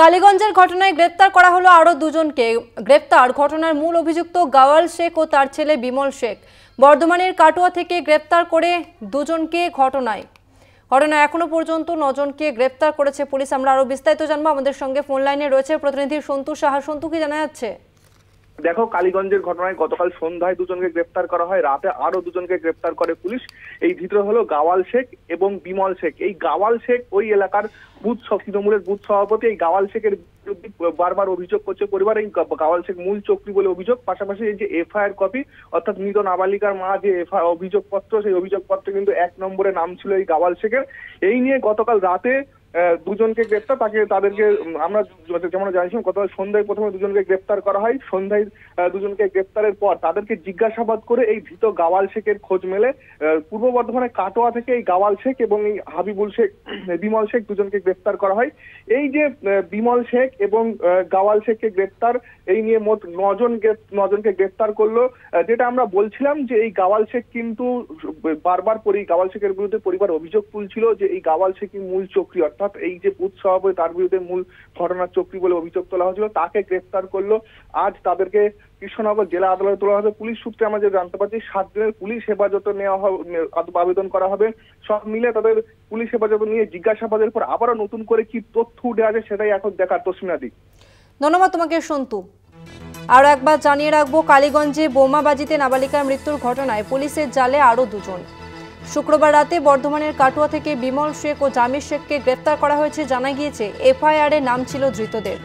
কালীগঞ্জের ঘটনায় গ্রেপ্তার করা হলো আরও দুজনকে। গ্রেপ্তার ঘটনার মূল অভিযুক্ত গাওয়াল শেখ ও তার ছেলে বিমল শেখ। বর্ধমানের কাটোয়া থেকে গ্রেপ্তার করে দুজনকে ঘটনায় এখনো পর্যন্ত 9 জনকে গ্রেপ্তার করেছে পুলিশ। আমরা আরো বিস্তারিত জানবো। আমাদের সঙ্গে ফোন লাইনে রয়েছে প্রতিনিধি সন্তু সাহা। সন্তু, কি জানা যাচ্ছে? দেখো, কালীগঞ্জের ঘটনায় গতকাল সন্ধ্যায় দুজনকে গ্রেপ্তার করা হয়, রাতে আরো দুজনকে গ্রেপ্তার করে পুলিশ। এই ভিতরে হলো গাওয়াল শেখ এবং বিমল শেখ। এই গাওয়াল শেখ ওই এলাকার তৃণমূলের বুথ সভাপতি। এই গাওয়াল শেখের বিরুদ্ধে বারবার অভিযোগ করছে পরিবার। এই গাওয়াল শেখ মূল চক্রী বলে অভিযোগ। পাশাপাশি এই যে এফআইআর কপি, অর্থাৎ মৃত নাবালিকার মা যে অভিযোগপত্র, সেই অভিযোগপত্রে কিন্তু 1 নম্বরে নাম ছিল এই গাওয়াল শেখের। এই নিয়ে গতকাল রাতে দুজনকে গ্রেপ্তার, তাদেরকে আমরা যেমন জানিয়েছিলাম গতকাল সন্ধ্যায় প্রথমে দুজনকে গ্রেপ্তার করা হয়। সন্ধ্যায় দুজনকে গ্রেপ্তারের পর তাদেরকে জিজ্ঞাসাবাদ করে এই ধৃত গাওয়াল শেখের খোঁজ মেলে। পূর্ব বর্ধমানের কাটোয়া থেকে এই গাওয়াল শেখ এবং এই হাবিবুল শেখ, বিমল শেখ দুজনকে গ্রেপ্তার করা হয়। এই যে বিমল শেখ এবং গাওয়াল শেখকে গ্রেপ্তার, এই নিয়ে মোট 9 জনকে গ্রেপ্তার করলো। যেটা আমরা বলছিলাম যে এই গাওয়াল শেখ কিন্তু বারবার গাওয়াল শেখের বিরুদ্ধে পরিবার অভিযোগ তুলছিল যে এই গাওয়াল শেখই মূল চক্রী, অর্থাৎ এই যে বুথ সভাপতি তার বিরুদ্ধে মূল ঘটনার চক্রী বলে অভিযোগ তোলা হয়েছিল। তাকে গ্রেপ্তার করলো। আজ তাদেরকে কৃষ্ণনগর জেলা আদালতে তোলা হবে। পুলিশ সূত্রে আমরা যে জানতে পারছি 7 দিনের পুলিশ হেফাজতে নেওয়া আবেদন করা হবে। সব মিলে তাদের পুলিশ হেফাজতে নিয়ে জিজ্ঞাসাবাদের পর আবারও নতুন করে কি তথ্য উঠে আসে সেটাই এখন দেখার। তসমিনাদি, ধন্যবাদ তোমাকে সন্তু। আরো একবার জানিয়ে রাখবো, কালীগঞ্জে বোমাবাজিতে নাবালিকার মৃত্যুর ঘটনায় পুলিশের জালে আরো 2 জন। শুক্রবার রাতে বর্ধমানের কাটোয়া থেকে বিমল শেখ ও জামির শেখকে গ্রেপ্তার করা হয়েছে। জানা গিয়েছে এফআইআর এ নাম ছিল ধৃতদের।